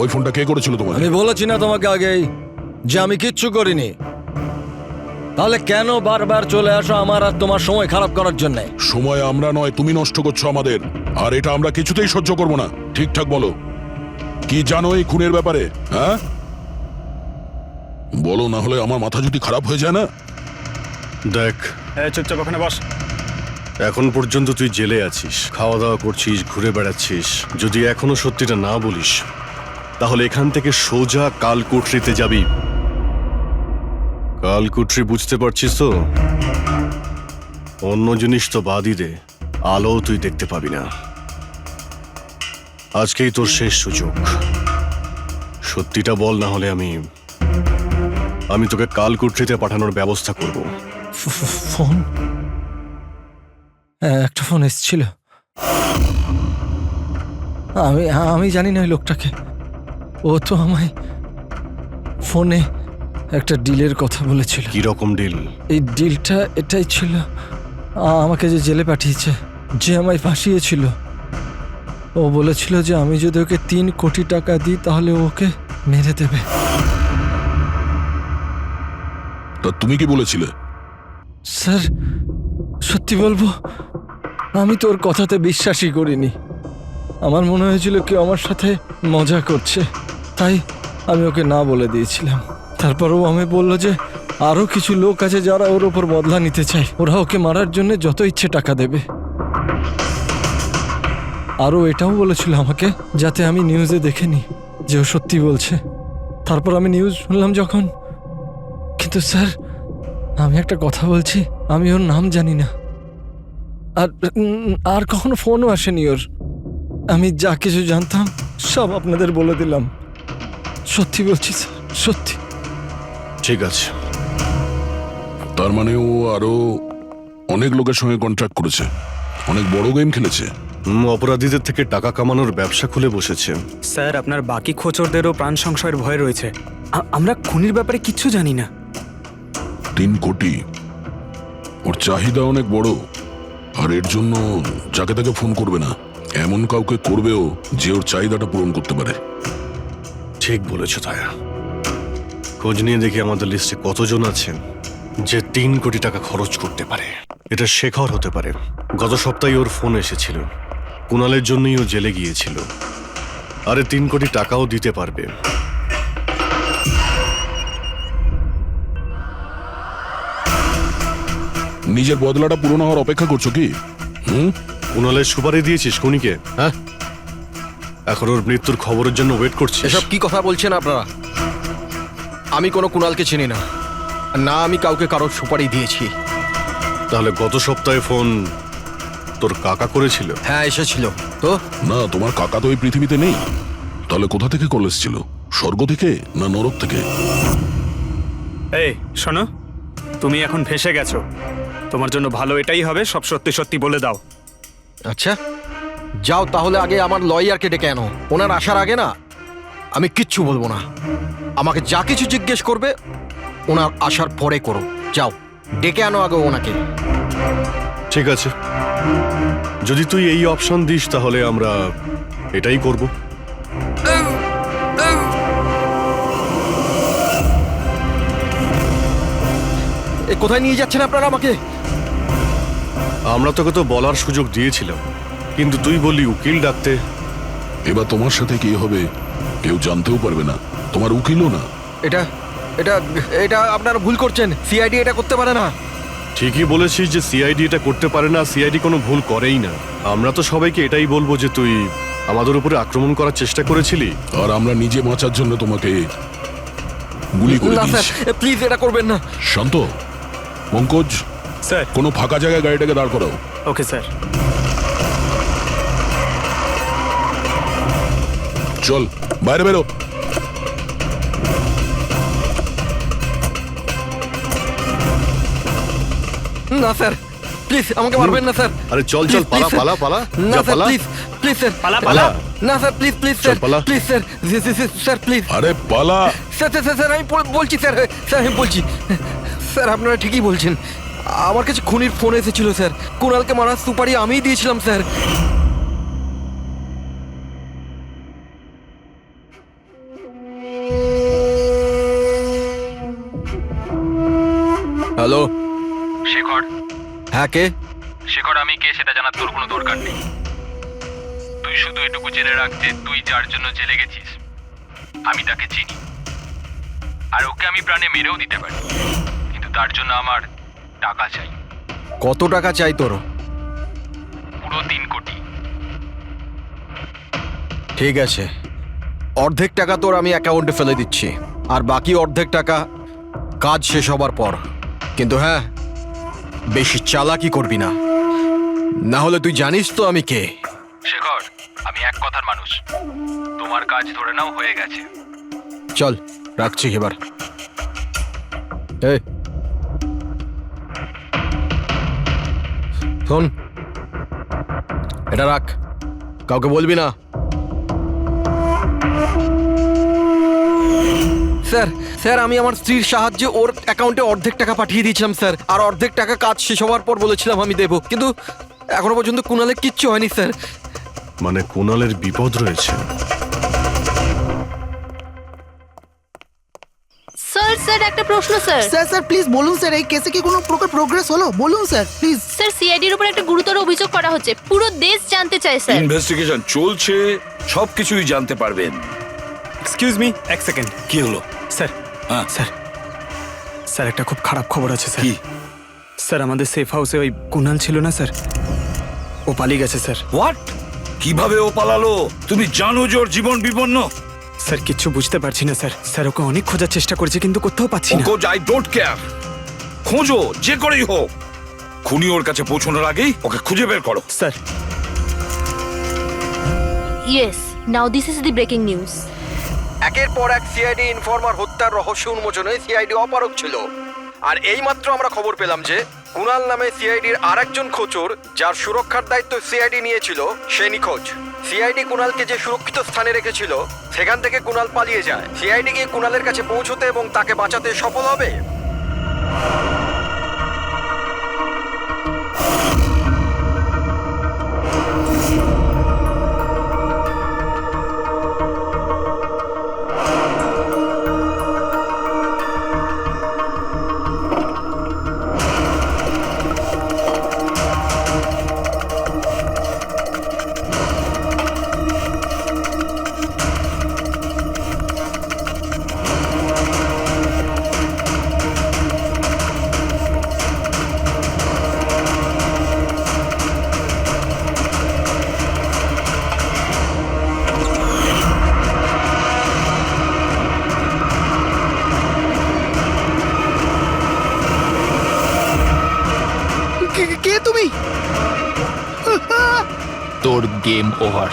ওই ফোনটা কে করেছিল তোমার? আমি বলেছি না তোমাকে আগেই যে আমি কিচ্ছু করিনি? তাহলে কেন বারবার চলে আসো আমার আর তোমার সময় খারাপ করার জন্য? সময় আমরা নয়, তুমি নষ্ট করছো আমাদের, আর এটা আমরা কিছুতেই সহ্য করবো না। ঠিকঠাক বলো, কি জানো এই খুনের ব্যাপারে? হ্যাঁ বলো, না হলে আমার মাথা যদি খারাপ হয়ে যায় না। দেখ, চুপচাপ ওখানে বস। এখন পর্যন্ত তুই জেলে আছিস, খাওয়া দাওয়া করছিস, ঘুরে বেড়াচ্ছিস। যদি এখনো সত্যিটা না বলিস তাহলে এখান থেকে সোজা কালকুটরিতে যাবি। কালকুটরি বুঝতে পারছিস তো? অন্য জিনিস তো বাদই দে, আলো তুই দেখতে পাবি না। আজকেই তোর শেষ সুযোগ। সত্যিটা বল, না হলে আমি তোকে কালকুটরিতে পাঠানোর ব্যবস্থা করব। ফোন, একটা ফোন এসেছিল। আমি জানি না ওই লোকটাকে। ও তো আমায় ফোনে একটা ডিলের কথা বলেছিল। কি রকম ডিল? এই ডিলটা এটাই ছিল, আমাকে যে জেলে পাঠিয়েছে, যে আমায় ফাঁসিয়েছিল, ও বলেছিল যে আমি যদি ওকে 3 কোটি টাকা দিই তাহলে ওকে মেরে দেবে। তা তুমি কি বলেছিলে? স্যার, সত্যি বলবো, আমি তোর কথাতে বিশ্বাসই করিনি। আমার মনে হয়েছিল কেউ আমার সাথে মজা করছে, তাই আমি ওকে না বলে দিয়েছিলাম। তারপরও আমি বললো যে আরও কিছু লোক আছে যারা ওর ওপর বদলা নিতে চায়, ওরা ওকে মারার জন্য যত ইচ্ছে টাকা দেবে। আরও এটাও বলেছিল আমাকে যাতে আমি নিউজে দেখেনি যে ও সত্যি বলছে। তারপর আমি নিউজ শুনলাম যখন। কিন্তু স্যার, আমি একটা কথা বলছি, আমি ওর নাম জানি না, আর কখনো ফোনও আসেনি ওর। আমি যা কিছু জানতাম সব আপনাদের বলে দিলাম। সত্যি বলছি স্যার, সত্যি। ঠিক আছে। তার মানে ও আরো অনেক লোকের সঙ্গে কন্ট্রাক্ট করেছে, অনেক বড় গেম খেলেছে। অপরাধীদের থেকে টাকা কামানোর ব্যবসা খুলে বসেছে। স্যার, আপনার বাকি খোঁচরদেরও প্রাণ সংশয়ের ভয় রয়েছে। আমরা খুনির ব্যাপারে কিচ্ছু জানি না। 3 কোটি, ওর চাহিদা অনেক বড়, আর এর জন্য যাকে তাকে ফোন করবে না, এমন কাউকে করবেও যে ওর চাহিদাটা পূরণ করতে পারে। ঠিক বলেছ তায়া। খোঁজ নিয়ে দেখি আমাদের লিস্টে কতজন আছে যে 3 কোটি টাকা খরচ করতে পারে। এটা শেখর হতে পারে। গত সপ্তাহে ওর ফোন এসেছিল, কুণালের জন্যই ও জেলে গিয়েছিল। আরে 3 কোটি টাকাও দিতে পারবে। নিজের বদলাটা পূরণ হওয়ার অপেক্ষা করছো কি? কুণালের সুপারি দিয়েছিস খুনিকে? হ্যাঁ, এখন ওর মৃত্যুর খবরের জন্য ওয়েট করছিস? এসব কি কথা বলছেন আপনারা? আমি কোনো কুণালকে চিনি না, না আমি কাউকে কারোর সুপারি দিয়েছি। তাহলে গত সপ্তাহে ফোন তোর কাকা করেছিল? হ্যাঁ, এসেছিল তো। না, তোমার কাকা তো এই পৃথিবীতে নেই। তাহলে কোথা থেকে কল এসেছিল? স্বর্গ থেকে না নরক থেকে? এই শোনো, তুমি এখন ফেঁসে গেছো। তোমার জন্য ভালো এটাই হবে সব সত্যি সত্যি বলে দাও। আচ্ছা যাও, তাহলে আগে আমার লয়ারকে ডেকে আনো। ওনার আসার আগে না আমি কিচ্ছু বলবো না। আমাকে যা কিছু জিজ্ঞেস করবে ওনার আসার পরে করো। যাও, ডেকে আনো আগে ওনাকে। ঠিক আছে, যদি তুই এই অপশন দিস তাহলে আমরা এটাই করব। এ কোথায় নিয়ে যাচ্ছেন আপনারা আমাকে? আমরা তোকে তো বলার সুযোগ দিয়েছিলাম, কিন্তু তুই বললি উকিল ডাকতে। এবার তোমার সাথে কি হবে কেউ জানতেও পারবে না, তোমার উকিলও না। এটা এটা এটা আপনারা ভুল করছেন। সিআইডি এটা করতে পারে না। ঠিকই বলেছিস যে সিআইডি এটা করতে পারে না, সিআইডি কোনো ভুল করেই না। আমরা তো সবাইকে এটাই বলবো যে তুই আমাদের উপরে আক্রমণ করার চেষ্টা করেছিলি। আর আমরা নিজে বাঁচার জন্য তোমাকে গুলি করে না স্যার, দিয়েছি। প্লিজ এটা করবেন না। শান্ত, পঙ্কজ, স্যার। কোনো ফাঁকা জায়গায় গাড়িটাকে দাঁড় করাও। Okay sir. চল বাইরে বেরো। না স্যার, প্লিজ আমাকে মারবেন না স্যার। আরে চল চল, Please, পালা please, পালা পালা, না যা স্যার, পালা। প্লিজ প্লিজ স্যার, পালা, পালা। না স্যার, প্লিজ প্লিজ চল, স্যার, পালা। প্লিজ স্যার, স্যার প্লিজ আরে পালা। স্যার স্যার স্যার, স্যার আমি বলছি স্যার, স্যার আমি বলছি স্যার, আপনারা ঠিকই বলছেন। আমার কাছে খুনির ফোন এসেছিল স্যার। কুণালকে মারার সুপারি আমিই দিয়েছিলাম স্যার। হ্যালো শেখর, হ্যাঁ কে? শেখর আমি কে সেটা জানার তোর কোনো দরকার নেই। তুই শুধু এটুকু জেনে রাখ যে তুই যার জন্য জেলে গেছিস আমি তাকে চিনি, আর ওকে আমি প্রাণে মেরেও দিতে পারি, কিন্তু তার জন্য আমার টাকা চাই। কত টাকা চাই তোর? পুরো 3 কোটি। ঠিক আছে, অর্ধেক টাকা তোর আমি অ্যাকাউন্টে ফেলে দিচ্ছি, আর বাকি অর্ধেক টাকা কাজ শেষ হবার পর। কিন্তু হ্যাঁ, বেশি চালাকি করবি না, না হলে তুই জানিস তো আমি কে। শেখর, আমি এক কথার মানুষ, তোমার কাজ ধরে নাও হয়ে গেছে। চল রাখছি এবার। এই শোন, এটা রাখ, কাউকে বলবি না। স্যার স্যার, আমি আমার স্ত্রীর সাহায্যে ওর অ্যাকাউন্টে অর্ধেক টাকা পাঠিয়ে দিয়েছিলাম স্যার, আর অর্ধেক টাকা কাজ শেষ হওয়ার পর বলেছিলাম আমি দেবো, কিন্তু এখনো পর্যন্ত কুণালের কিচ্ছু হয়নি স্যার। মানে কুণালের বিপদ রয়েছে। স্যার স্যার একটা প্রশ্ন স্যার। স্যার স্যার প্লিজ বলুন স্যার, এই কেসে কি কোনো প্রকার প্রোগ্রেস হলো? বলুন স্যার প্লিজ। স্যার সিআইডির উপর একটা গুরুতর অভিযোগ করা হচ্ছে, পুরো দেশ জানতে চায় স্যার। ইনভেস্টিগেশন চলছে, সবকিছুই জানতে পারবেন। এক্সকিউজ মি, এক সেকেন্ড। কি হলো? স্যার, হ্যাঁ। স্যার, স্যার একটা খুব খারাপ খবর আছে স্যার। কি? স্যার আমাদের সেফ হাউসে ওই কুণাল ছিল না স্যার, ও পালিয়ে গেছে স্যার। হোয়াট? কিভাবে ও পালালো? তুমি জানো যে ওর জীবন বিপন্ন। স্যার কিচ্ছু বুঝতে পারছি না স্যার। স্যার ওকে অনেক খোঁজার চেষ্টা করেছি কিন্তু কোথাও পাচ্ছি না। Pankaj, I don't care. খোঁজো, যে করেই হোক। খুনি ওর কাছে পৌঁছানোর আগেই ওকে খুঁজে বের করো। Sir, yes, now this is the breaking news. একের পর এক সিআইডি ইনফরমার হত্যার রহস্য উন্মোচনে সিআইডি অপারগ ছিল, আর এইমাত্র আমরা খবর পেলাম যে কুণাল নামে সিআইডির আরেকজন খোঁচর, যার সুরক্ষার দায়িত্ব সিআইডি নিয়েছিল, সে নিখোঁজ। সিআইডি কুণালকে যে সুরক্ষিত স্থানে রেখেছিল সেখান থেকে কুণাল পালিয়ে যায়। সিআইডি গিয়ে কুণালের কাছে পৌঁছতে এবং তাকে বাঁচাতে সফল হবে। কে তুমি? তোর গেম ওভার।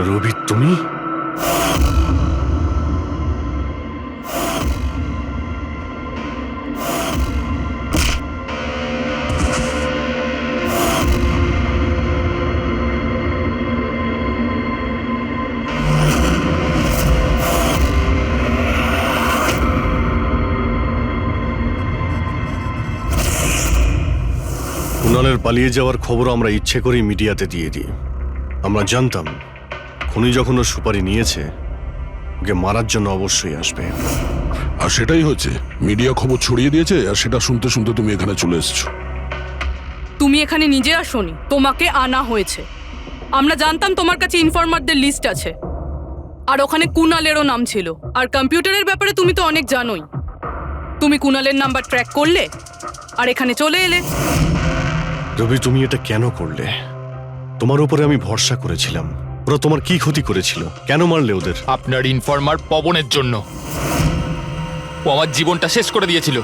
রবি, তুমি? কুণালের পালিয়ে যাওয়ার খবর আমরা ইচ্ছে করেই মিডিয়াতে দিয়ে দিই। আমরা জানতাম খুনি যখন ওর সুপারি নিয়েছে, ওকে মারার জন্য অবশ্যই আসবে। আর সেটাই হচ্ছে, মিডিয়া খবর ছড়িয়ে দিয়েছে, আর সেটা শুনতে শুনতে তুমি এখানে চলে এসেছো। তুমি এখানে নিজে আসোনি, তোমাকে আনা হয়েছে। আমরা জানতাম তোমার কাছে ইনফরমারদের লিস্ট আছে, আর ওখানে কুণালেরও নাম ছিল। আর কম্পিউটারের ব্যাপারে তুমি তো অনেক জানোই। তুমি কুণালের নাম্বার ট্র্যাক করলে আর এখানে চলে এলে। রবি, তুমি এটা কেন করলে? তোমার উপরে আমি ভরসা করেছিলাম। ওরা তোমার কি ক্ষতি করেছিল? কেন মারলে ওদের? আপনার ইনফরমার পবনের জন্য। ও আমার জীবনটা শেষ করে দিয়েছিল।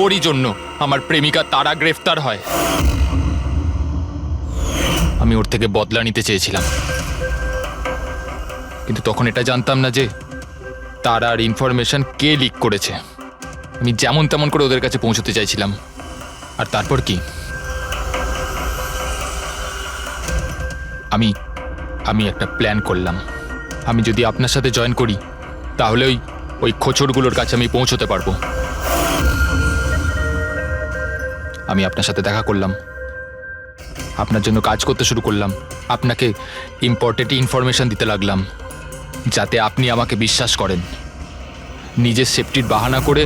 ওরই জন্য আমার প্রেমিকা তারা গ্রেফতার হয়। আমি ওর থেকে বদলা নিতে চেয়েছিলাম, কিন্তু তখন এটা জানতাম না যে তারার ইনফরমেশন কে লিক করেছে। আমি যেমন তেমন করে ওদের কাছে পৌঁছতে চাইছিলাম। আর তারপর কি, আমি একটা প্ল্যান করলাম। আমি যদি আপনার সাথে জয়েন করি, তাহলে ওই খোঁচরগুলোর কাছে আমি পৌঁছতে পারবো। আমি আপনার সাথে দেখা করলাম, আপনার জন্য কাজ করতে শুরু করলাম, আপনাকে ইম্পর্টেন্ট ইনফরমেশন দিতে লাগলাম, যাতে আপনি আমাকে বিশ্বাস করেন। নিজের সেফটির বাহানা করে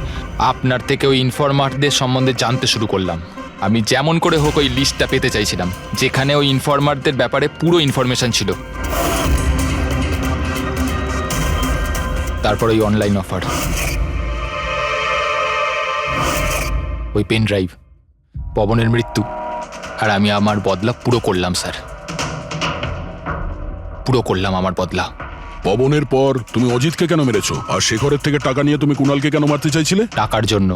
আপনার থেকে ওই ইনফরমারদের সম্বন্ধে জানতে শুরু করলাম। আমি যেমন করে হোক ওই লিস্টটা পেতে চাইছিলাম, যেখানে ওই ইনফরমারদের ব্যাপারে পুরো ইনফরমেশন ছিল। তারপর ওই অনলাইন অফার, ওই পেন ড্রাইভ, পবনের মৃত্যু, আর আমি আমার বদলা পুরো করলাম স্যার। পুরো করলাম আমার বদলা। পবনের পর তুমি অজিতকে কেন মেরেছো? আর শেখরের থেকে টাকা নিয়ে তুমি কুণালকে কেন মারতে চাইছিলে? টাকার জন্য।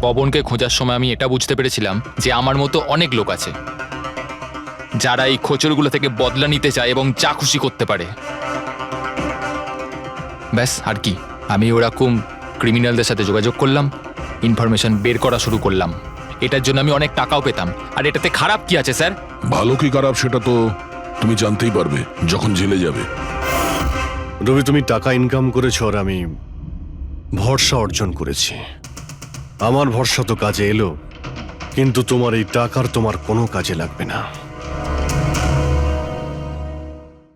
পবনকে খোঁজার সময় আমি এটা বুঝতে পেরেছিলাম যে আমার মতো অনেক লোক আছে যারা এই খোঁচরগুলো থেকে বদলা নিতে চায় এবং যা খুশি করতে পারে। ব্যাস, আর কি। আমি ওরকম ক্রিমিনালদের সাথে যোগাযোগ করলাম, ইনফরমেশন বের করা শুরু করলাম। এটার জন্য আমি অনেক টাকাও পেতাম। আর এটাতে খারাপ কি আছে স্যার? ভালো কি খারাপ সেটা তো তুমি জানতেই পারবে যখন জেলে যাবে। রবি, তুমি টাকা ইনকাম করেছো আর আমি ভরসা অর্জন করেছি। আমার ভরসা তো কাজে এলো, কিন্তু তোমার এই টাকার তোমার কোনো কাজে লাগবে না।